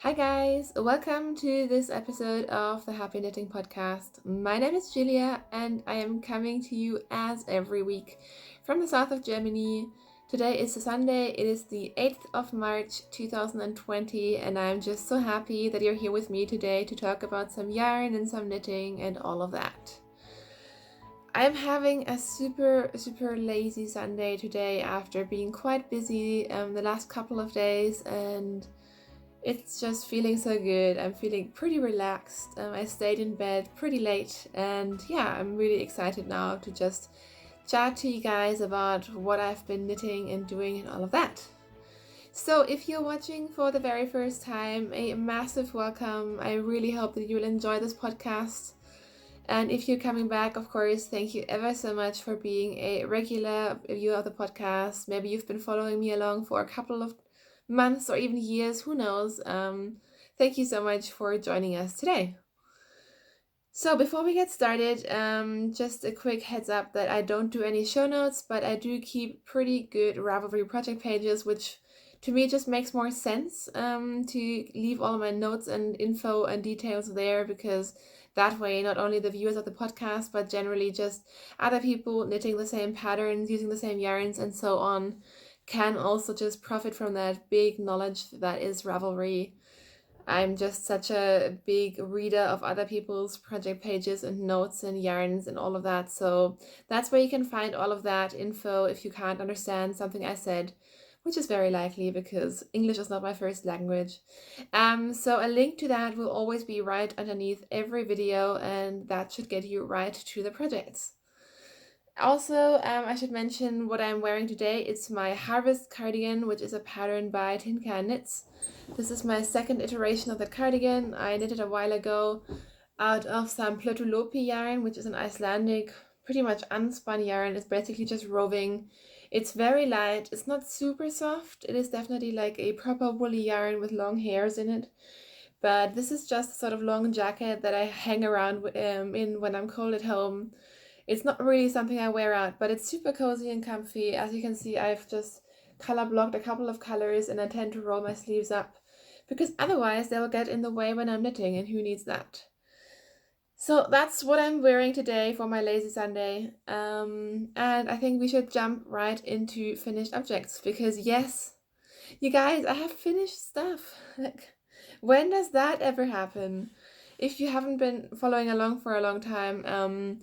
Hi guys, welcome to this episode of the Happy Knitting Podcast. My name is Julia and I am coming to you as every week from the south of Germany. Today is a Sunday, it is the 8th of March 2020 and I'm just so happy that you're here with me today to talk about some yarn and some knitting and all of that. I'm having a super lazy Sunday today after being quite busy the last couple of days, and it's just feeling so good. I'm feeling pretty relaxed. I stayed in bed pretty late, and yeah, I'm really excited now to just chat to you guys about what I've been knitting and doing and all of that. So if you're watching for the very first time, a massive welcome. I really hope that you'll enjoy this podcast. And if you're coming back, of course, thank you ever so much for being a regular viewer of the podcast. Maybe you've been following me along for a couple of months or even years, who knows. Thank you so much for joining us today. So before we get started, just a quick heads up that I don't do any show notes, but I do keep pretty good Ravelry project pages, which to me just makes more sense to leave all of my notes and info and details there, because that way not only the viewers of the podcast, but generally just other people knitting the same patterns, using the same yarns and so on, can also just profit from that big knowledge that is Ravelry. I'm just such a big reader of other people's project pages and notes and yarns and all of that. So that's where you can find all of that info if you can't understand something I said, which is very likely because English is not my first language. So a link to that will always be right underneath every video, and that should get you right to the projects. Also, I should mention what I'm wearing today. It's my Harvest cardigan, which is a pattern by Tin Can Knits. This is my second iteration of the cardigan. I knitted a while ago out of some Plötulopi yarn, which is an Icelandic, pretty much unspun yarn. It's basically just roving. It's very light. It's not super soft. It is definitely like a proper woolly yarn with long hairs in it. But this is just a sort of long jacket that I hang around in when I'm cold at home. It's not really something I wear out, but it's super cozy and comfy. As you can see, I've just color blocked a couple of colors and I tend to roll my sleeves up because otherwise they'll get in the way when I'm knitting, and who needs that? So that's what I'm wearing today for my lazy Sunday. And I think we should jump right into finished objects because yes, you guys, I have finished stuff. Like, when does that ever happen? If you haven't been following along for a long time,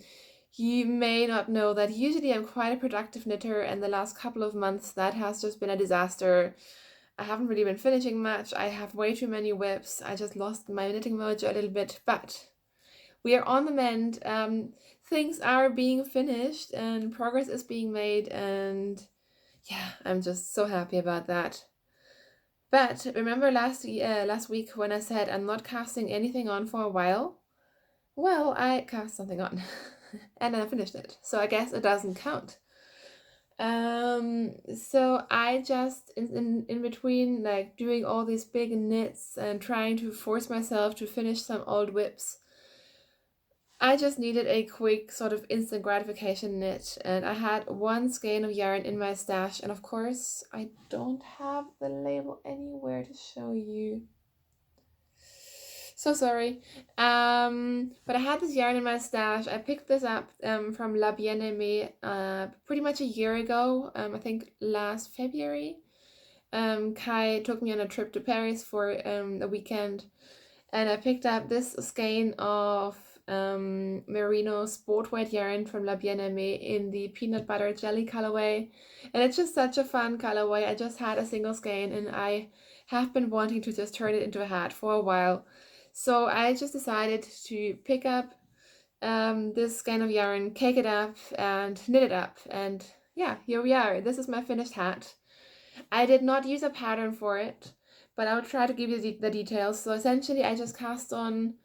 you may not know that usually I'm quite a productive knitter, and the last couple of months that has just been a disaster. I haven't really been finishing much. I have way too many whips. I just lost my knitting mojo a little bit, but we are on the mend. Things are being finished and progress is being made, and yeah, I'm just so happy about that. But remember last week when I said I'm not casting anything on for a while? Well, I cast something on and I finished it, so I guess it doesn't count. So I just in between like doing all these big knits and trying to force myself to finish some old whips, I just needed a quick sort of instant gratification knit, and I had one skein of yarn in my stash, and of course I don't have the label anywhere to show you. So sorry. But I had this yarn in my stash. I picked this up from La Bien-Aimée pretty much a year ago, I think last February. Kai took me on a trip to Paris for a weekend, and I picked up this skein of merino sport weight yarn from La Bien-Aimée in the peanut butter jelly colorway, and it's just such a fun colorway. I just had a single skein and I have been wanting to just turn it into a hat for a while, so I just decided to pick up this skein of yarn, cake it up and knit it up, and yeah, here we are. This is my finished hat. I did not use a pattern for it, but I'll try to give you the details. So essentially I just cast on,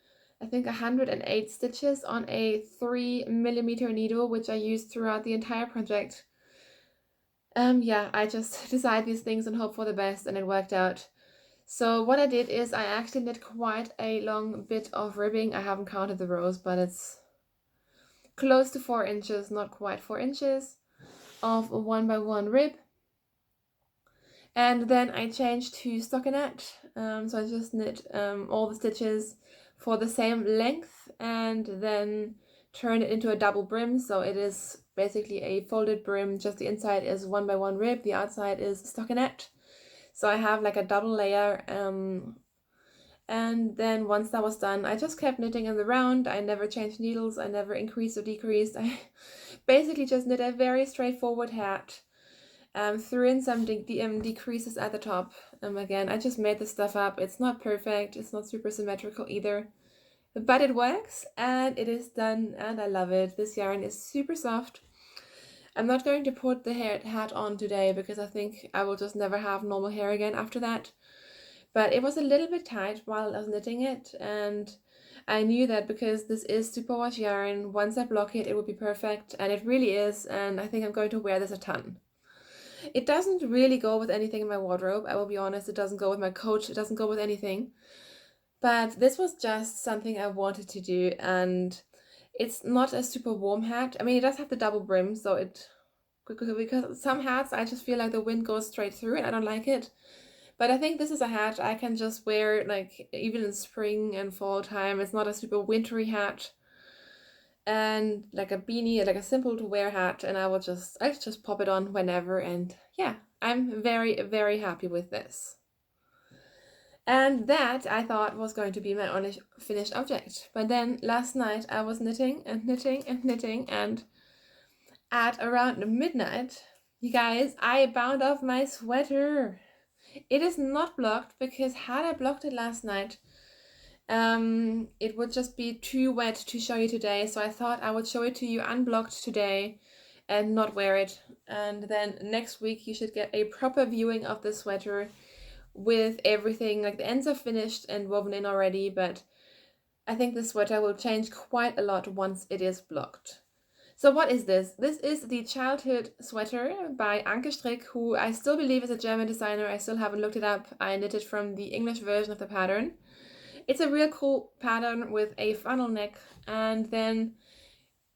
I think 108 stitches on a 3mm needle, which I used throughout the entire project. Yeah, I just decide these things and hope for the best, and it worked out. So what I did is I actually knit quite a long bit of ribbing. I haven't counted the rows, but it's close to 4 inches, not quite 4 inches of 1 by 1 rib. And then I changed to stockinette. So I just knit all the stitches for the same length and then turn it into a double brim. So it is basically a folded brim, just the inside is 1x1 rib, the outside is stockinette. So I have like a double layer. And then once that was done, I just kept knitting in the round. I never changed needles, I never increased or decreased. I basically just knit a very straightforward hat. Threw in some decreases at the top. Again, I just made this stuff up. It's not perfect, it's not super symmetrical either, but it works and it is done and I love it. This yarn is super soft. I'm not going to put the hat on today because I think I will just never have normal hair again after that. But it was a little bit tight while I was knitting it, and I knew that because this is superwash yarn, once I block it, it would be perfect, and it really is, and I think I'm going to wear this a ton. It doesn't really go with anything in my wardrobe, I will be honest. It doesn't go with my coat, it doesn't go with anything. But this was just something I wanted to do, and it's not a super warm hat. I mean, it does have the double brim, so it, because some hats I just feel like the wind goes straight through and I don't like it. But I think this is a hat I can just wear like even in spring and fall time. It's not a super wintry hat. And like a beanie, like a simple to wear hat, and I just pop it on whenever, and yeah, I'm very, very happy with this. And that I thought was going to be my only finished object. But then last night I was knitting and knitting and knitting, and at around midnight, you guys, I bound off my sweater. It is not blocked because had I blocked it last night, it would just be too wet to show you today. So I thought I would show it to you unblocked today and not wear it. And then next week you should get a proper viewing of the sweater with everything. Like the ends are finished and woven in already, but I think the sweater will change quite a lot once it is blocked. So what is this? This is the childhood sweater by Anke Strick, who I still believe is a German designer. I still haven't looked it up. I knitted from the English version of the pattern. It's a real cool pattern with a funnel neck, and then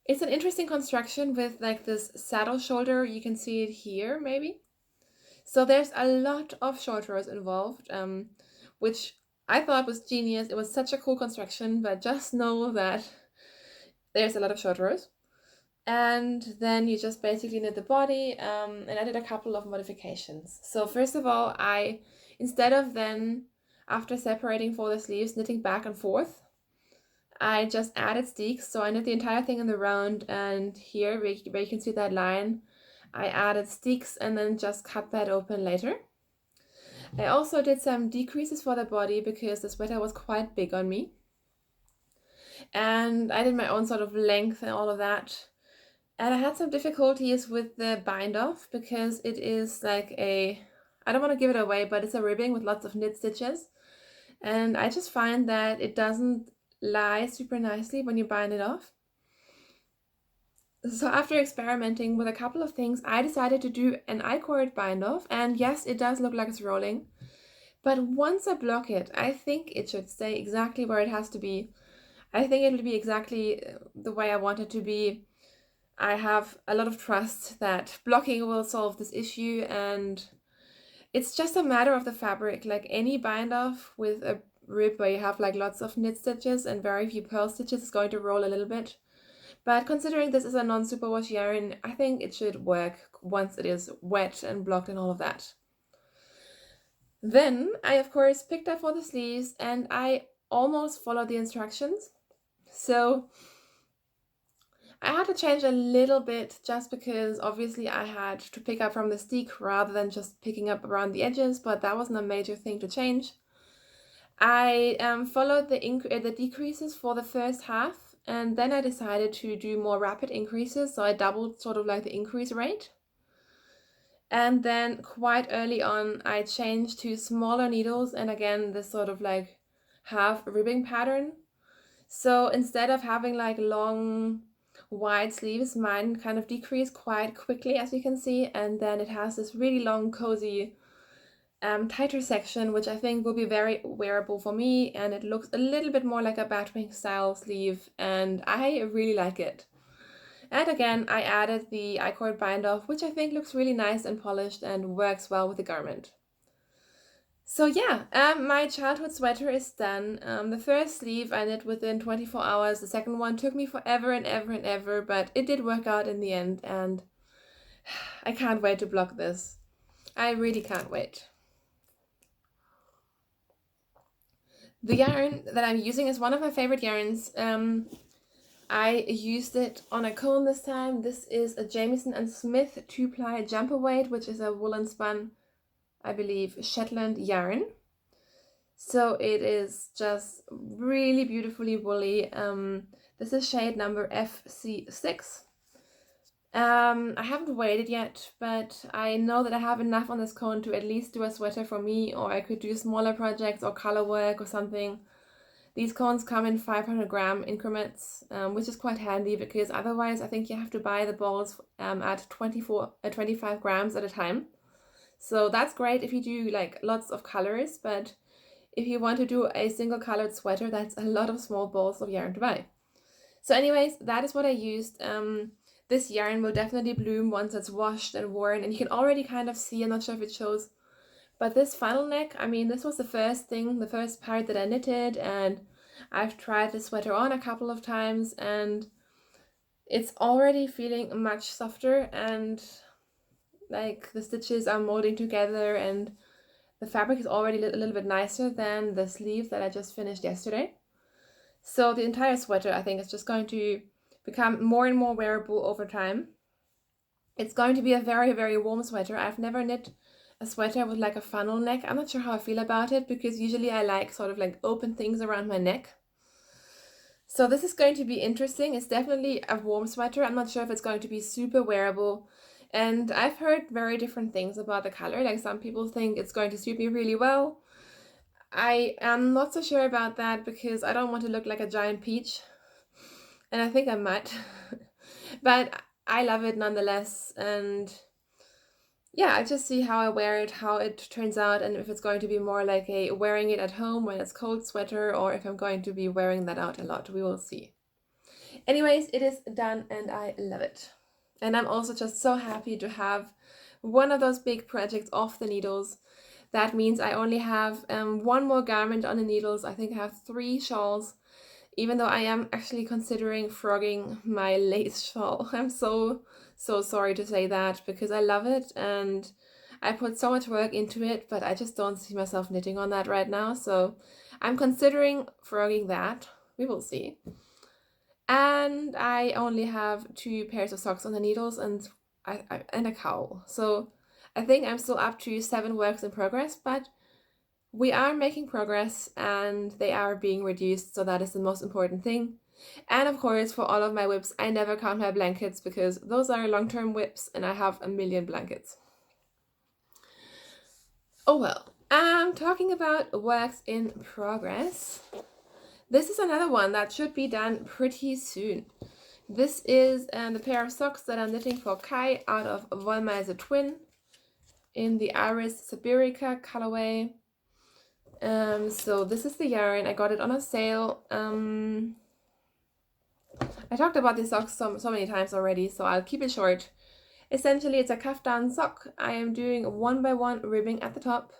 it's an interesting construction with like this saddle shoulder. You can see it here maybe. So there's a lot of short rows involved, which I thought was genius. It was such a cool construction, but just know that there's a lot of short rows. And then you just basically knit the body, and I did a couple of modifications. So first of all, instead of then, after separating for the sleeves, knitting back and forth, I just added steeks. So I knit the entire thing in the round, and here where you can see that line, I added steeks and then just cut that open later. I also did some decreases for the body because the sweater was quite big on me. And I did my own sort of length and all of that. And I had some difficulties with the bind off because it is like I don't want to give it away, but it's a ribbing with lots of knit stitches. And I just find that it doesn't lie super nicely when you bind it off. So after experimenting with a couple of things, I decided to do an I-cord bind off. And yes, it does look like it's rolling. But once I block it, I think it should stay exactly where it has to be. I think it will be exactly the way I want it to be. I have a lot of trust that blocking will solve this issue, and it's just a matter of the fabric. Like any bind off with a rib where you have like lots of knit stitches and very few purl stitches is going to roll a little bit. But considering this is a non-superwash yarn, I think it should work once it is wet and blocked and all of that. Then I of course picked up for the sleeves and I almost followed the instructions. So I had to change a little bit just because obviously I had to pick up from the steek rather than just picking up around the edges, but that wasn't a major thing to change. I followed the decreases for the first half, and then I decided to do more rapid increases, so I doubled sort of like the increase rate. And then quite early on I changed to smaller needles, and again this sort of like half ribbing pattern. So instead of having like long wide sleeves, mine kind of decreased quite quickly, as you can see, and then it has this really long cozy tighter section, which I think will be very wearable for me, and it looks a little bit more like a batwing style sleeve, and I really like it. And again, I added the I-cord bind off, which I think looks really nice and polished and works well with the garment. So yeah, my childhood sweater is done. The first sleeve I knit within 24 hours. The second one took me forever and ever and ever, but it did work out in the end, and I can't wait to block this. I really can't wait. The yarn that I'm using is one of my favorite yarns. I used it on a cone this time. This is a Jamieson and Smith 2-ply jumper weight, which is a woolen spun, I believe, Shetland yarn. So it is just really beautifully woolly. This is shade number FC6. I haven't weighed it yet, but I know that I have enough on this cone to at least do a sweater for me, or I could do smaller projects or color work or something. These cones come in 500-gram increments, which is quite handy because otherwise I think you have to buy the balls at 25 grams at a time. So that's great if you do like lots of colors, but if you want to do a single colored sweater, that's a lot of small balls of yarn to buy. So anyways, that is what I used. This yarn will definitely bloom once it's washed and worn, and you can already kind of see, I'm not sure if it shows, but this funnel neck, I mean, this was the first part that I knitted, and I've tried the sweater on a couple of times, and it's already feeling much softer, and like the stitches are molding together, and the fabric is already a little bit nicer than the sleeve that I just finished yesterday. So the entire sweater, I think, is just going to become more and more wearable over time. It's going to be a very, very warm sweater. I've never knit a sweater with like a funnel neck. I'm not sure how I feel about it because usually I like sort of like open things around my neck. So this is going to be interesting. It's definitely a warm sweater. I'm not sure if it's going to be super wearable. And I've heard very different things about the color. Like some people think it's going to suit me really well. I am not so sure about that because I don't want to look like a giant peach. And I think I might. But I love it nonetheless. And yeah, I just see how I wear it, how it turns out, and if it's going to be more like a wearing it at home when it's cold sweater, or if I'm going to be wearing that out a lot. We will see. Anyways, it is done and I love it. And I'm also just so happy to have one of those big projects off the needles. That means I only have one more garment on the needles. I think I have 3 shawls, even though I am actually considering frogging my lace shawl. I'm so sorry to say that because I love it and I put so much work into it, but I just don't see myself knitting on that right now. So I'm considering frogging that. We will see. And I only have 2 pairs of socks on the needles and a cowl. So I think I'm still up to 7 works in progress, but we are making progress and they are being reduced, so that is the most important thing. And of course, for all of my whips, I never count my blankets because those are long-term whips and I have a million blankets. Oh well, I'm talking about works in progress. This is another one that should be done pretty soon. This is the pair of socks that I'm knitting for Kai out of Wollmeise Twin in the Iris Sibirica colorway. So this is the yarn. I got it on a sale. I talked about these socks so many times already, so I'll keep it short. Essentially, it's a kaftan sock. I am doing 1x1 ribbing at the top,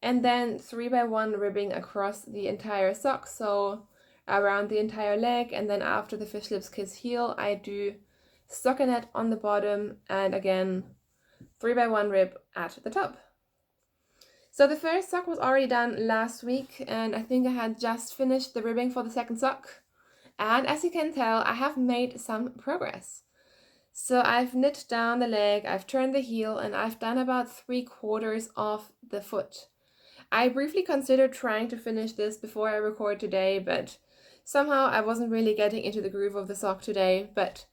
and then 3x1 ribbing across the entire sock, so around the entire leg, and then after the fish lips kiss heel, I do stockinette on the bottom, and again 3x1 rib at the top. So the first sock was already done last week, and I think I had just finished the ribbing for the second sock. And as you can tell, I have made some progress. So I've knit down the leg, I've turned the heel, and I've done about 3/4 of the foot. I briefly considered trying to finish this before I record today, but somehow I wasn't really getting into the groove of the sock today. But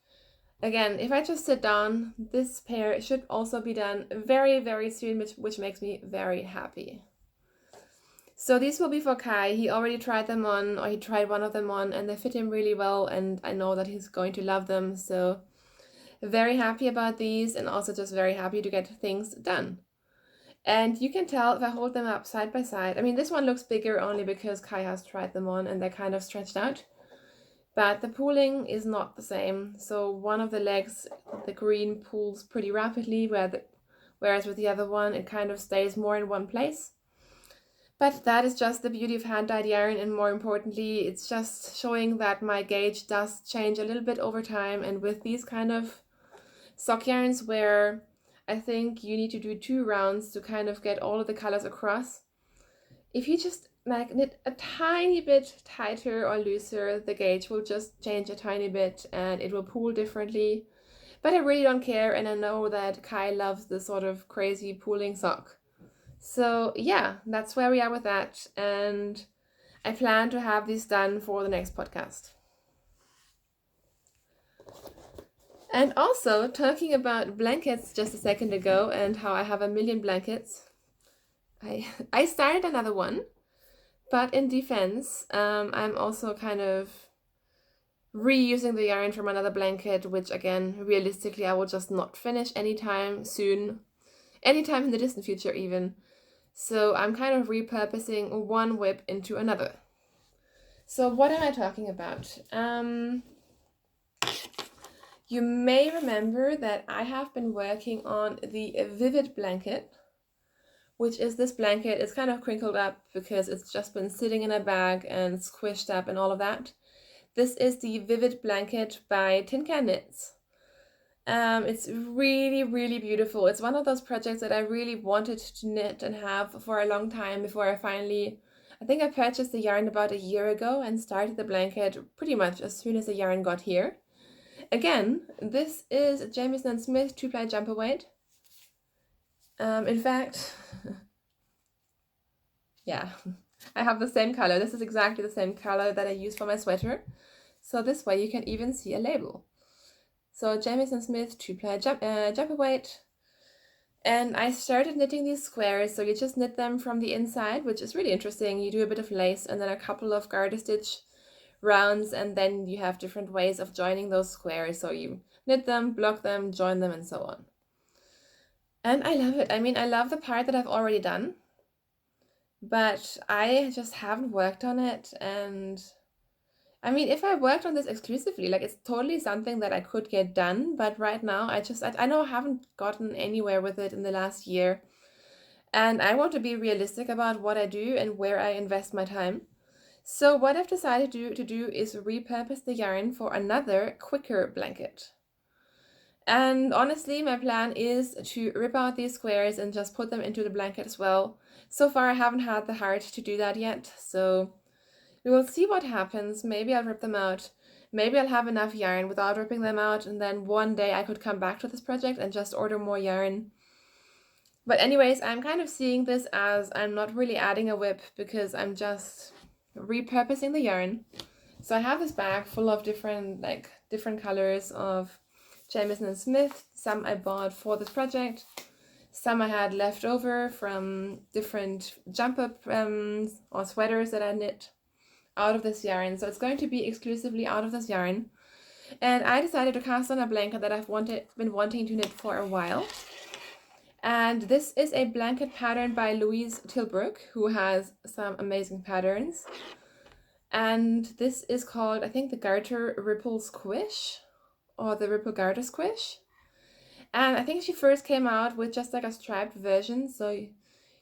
again, if I just sit down, this pair should also be done very, very soon, which makes me very happy. So these will be for Kai. He already tried them on, or he tried one of them on, and they fit him really well, and I know that he's going to love them. So very happy about these, and also just very happy to get things done. And you can tell if I hold them up side by side. I mean, this one looks bigger only because Kai has tried them on and they're kind of stretched out. But the pooling is not the same. So one of the legs, the green, pools pretty rapidly, whereas with the other one, it kind of stays more in one place. But that is just the beauty of hand-dyed yarn, and more importantly, it's just showing that my gauge does change a little bit over time. And with these kind of sock yarns where I think you need to do 2 rounds to kind of get all of the colors across, if you just like knit a tiny bit tighter or looser, the gauge will just change a tiny bit and it will pull differently. But I really don't care, and I know that Kai loves this sort of crazy pooling sock. So yeah, that's where we are with that, and I plan to have these done for the next podcast. And also, talking about blankets just a second ago and how I have a million blankets, I started another one, but in defense, I'm also kind of reusing the yarn from another blanket, which again, realistically, I will just not finish anytime soon, anytime in the distant future even. So I'm kind of repurposing one whip into another. So what am I talking about? You may remember that I have been working on the Vivid blanket, which is this blanket. It's kind of crinkled up because it's just been sitting in a bag and squished up and all of that. This is the Vivid blanket by Tin Can Knits. It's really, really beautiful. It's one of those projects that I really wanted to knit and have for a long time before I think I purchased the yarn about a year ago and started the blanket pretty much as soon as the yarn got here. Again, this is Jamieson & Smith 2-ply jumper weight. In fact, yeah, I have the same color. This is exactly the same color that I use for my sweater. So this way you can even see a label. So Jamieson & Smith 2-ply jumper weight. And I started knitting these squares, so you just knit them from the inside, which is really interesting. You do a bit of lace and then a couple of garter stitch rounds, and then you have different ways of joining those squares. So you knit them, block them, join them, and so on. And I love it. I mean, I love the part that I've already done, but I just haven't worked on it. And I mean, if I worked on this exclusively, like it's totally something that I could get done, but right now I know I haven't gotten anywhere with it in the last year. And I want to be realistic about what I do and where I invest my time. So what I've decided to do is repurpose the yarn for another quicker blanket. And honestly, my plan is to rip out these squares and just put them into the blanket as well. So far, I haven't had the heart to do that yet, so we will see what happens. Maybe I'll rip them out. Maybe I'll have enough yarn without ripping them out, and then one day I could come back to this project and just order more yarn. But anyways, I'm kind of seeing this as I'm not really adding a whip because I'm just repurposing the yarn. So I have this bag full of different colors of Jamieson & Smith. Some I bought for this project. Some I had left over from different jumper or sweaters that I knit out of this yarn. So it's going to be exclusively out of this yarn. And I decided to cast on a blanket that I've been wanting to knit for a while. And this is a blanket pattern by Louise Tilbrook, who has some amazing patterns. And this is called, I think, the Garter Ripple Squish, or the Ripple Garter Squish. And I think she first came out with just like a striped version, so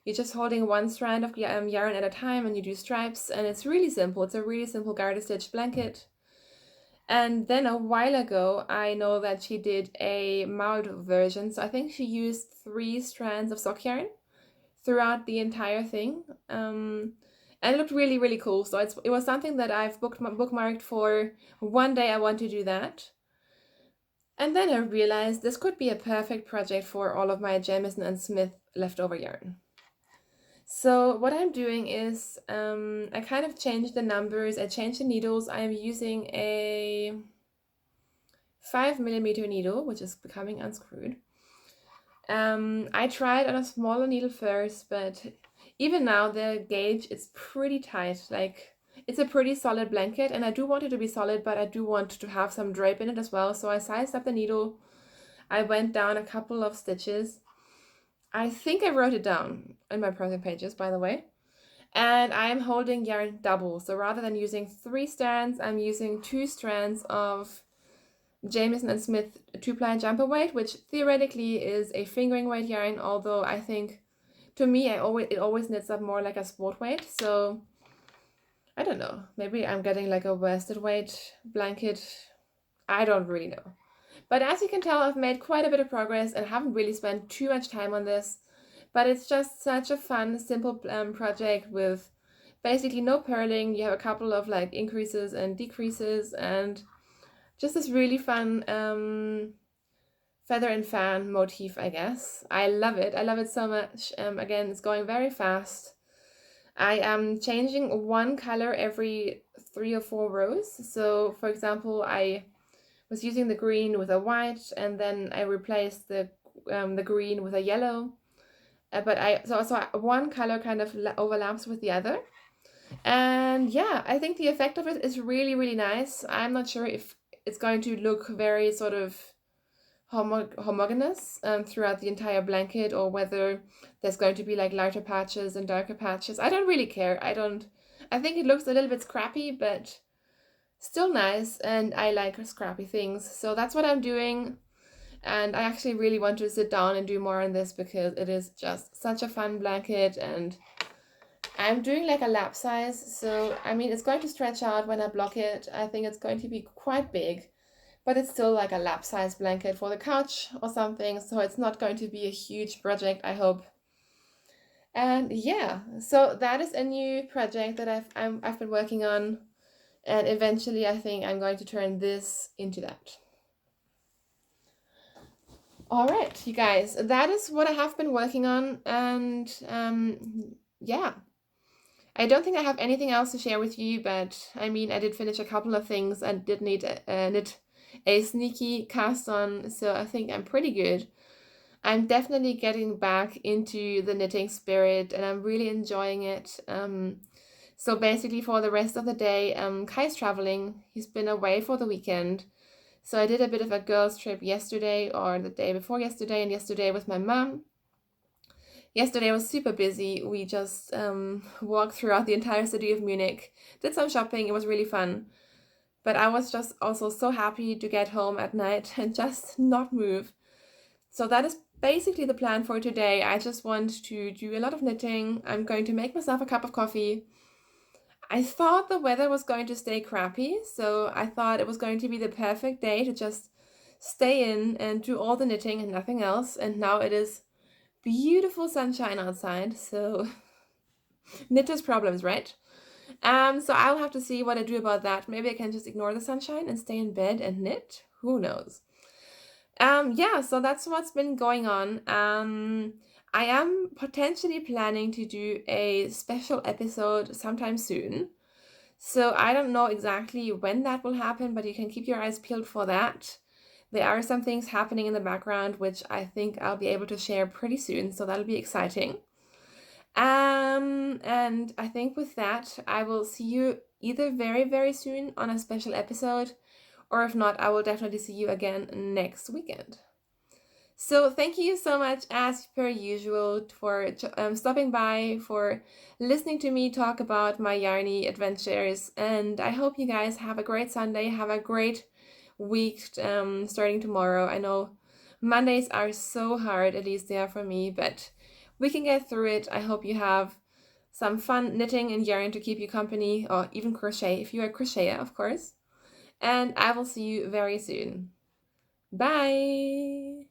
you're just holding one strand of yarn at a time and you do stripes, and it's really simple. It's a really simple garter stitch blanket. And then a while ago, I know that she did a mouled version, so I think she used 3 strands of sock yarn throughout the entire thing. And it looked really, really cool. So it was something that I've bookmarked for one day. I want to do that. And then I realized this could be a perfect project for all of my Jamieson & Smith leftover yarn. So what I'm doing is I kind of changed the numbers. I changed the needles. I'm using a 5mm needle, which is becoming unscrewed. I tried on a smaller needle first, but even now the gauge is pretty tight. Like, it's a pretty solid blanket, and I do want it to be solid, but I do want to have some drape in it as well. So I sized up the needle. I went down a couple of stitches. I think I wrote it down in my project pages, by the way. And I'm holding yarn double. So rather than using 3 strands, I'm using 2 strands of Jamieson & Smith 2-ply jumper weight, which theoretically is a fingering weight yarn, although I think to me, it always knits up more like a sport weight. So I don't know. Maybe I'm getting like a worsted weight blanket. I don't really know. But as you can tell, I've made quite a bit of progress and haven't really spent too much time on this. But it's just such a fun, simple project with basically no purling. You have a couple of like increases and decreases and just this really fun feather and fan motif, I guess. I love it. I love it so much. Again, it's going very fast. I am changing one color every 3 or 4 rows. So for example, I was using the green with a white, and then I replaced the green with a yellow. But one color kind of overlaps with the other. And yeah, I think the effect of it is really, really nice. I'm not sure if it's going to look very sort of homogeneous throughout the entire blanket, or whether there's going to be like lighter patches and darker patches. I don't really care. I think it looks a little bit scrappy, but still nice, and I like scrappy things. So that's what I'm doing. And I actually really want to sit down and do more on this because it is just such a fun blanket, and I'm doing like a lap size. So, I mean, it's going to stretch out when I block it. I think it's going to be quite big, but it's still like a lap size blanket for the couch or something. So it's not going to be a huge project, I hope. And yeah, so that is a new project that I've been working on. And eventually I think I'm going to turn this into that. All right, you guys, that is what I have been working on. And yeah, I don't think I have anything else to share with you, but I mean, I did finish a couple of things and did knit a sneaky cast on, so I think I'm pretty good. I'm definitely getting back into the knitting spirit, and I'm really enjoying it. So basically for the rest of the day, Kai's traveling. He's been away for the weekend. So I did a bit of a girls' trip yesterday, or the day before yesterday, and yesterday with my mom. Yesterday was super busy. We just walked throughout the entire city of Munich, did some shopping. It was really fun. But I was just also so happy to get home at night and just not move. So that is basically the plan for today. I just want to do a lot of knitting. I'm going to make myself a cup of coffee. I thought the weather was going to stay crappy, so I thought it was going to be the perfect day to just stay in and do all the knitting and nothing else. And now it is beautiful sunshine outside, so knitters problems, right? So I'll have to see what I do about that. Maybe I can just ignore the sunshine and stay in bed and knit. Who knows? Yeah, so that's what's been going on. I am potentially planning to do a special episode sometime soon. So I don't know exactly when that will happen, but you can keep your eyes peeled for that. There are some things happening in the background, which I think I'll be able to share pretty soon, so that'll be exciting. And I think with that, I will see you either very, very soon on a special episode, or if not, I will definitely see you again next weekend. So thank you so much, as per usual, for stopping by, for listening to me talk about my yarny adventures, and I hope you guys have a great Sunday, have a great week starting tomorrow. I know Mondays are so hard, at least they are for me, but we can get through it. I hope you have some fun knitting and yarn to keep you company, or even crochet if you are a crocheter, of course. And I will see you very soon. Bye!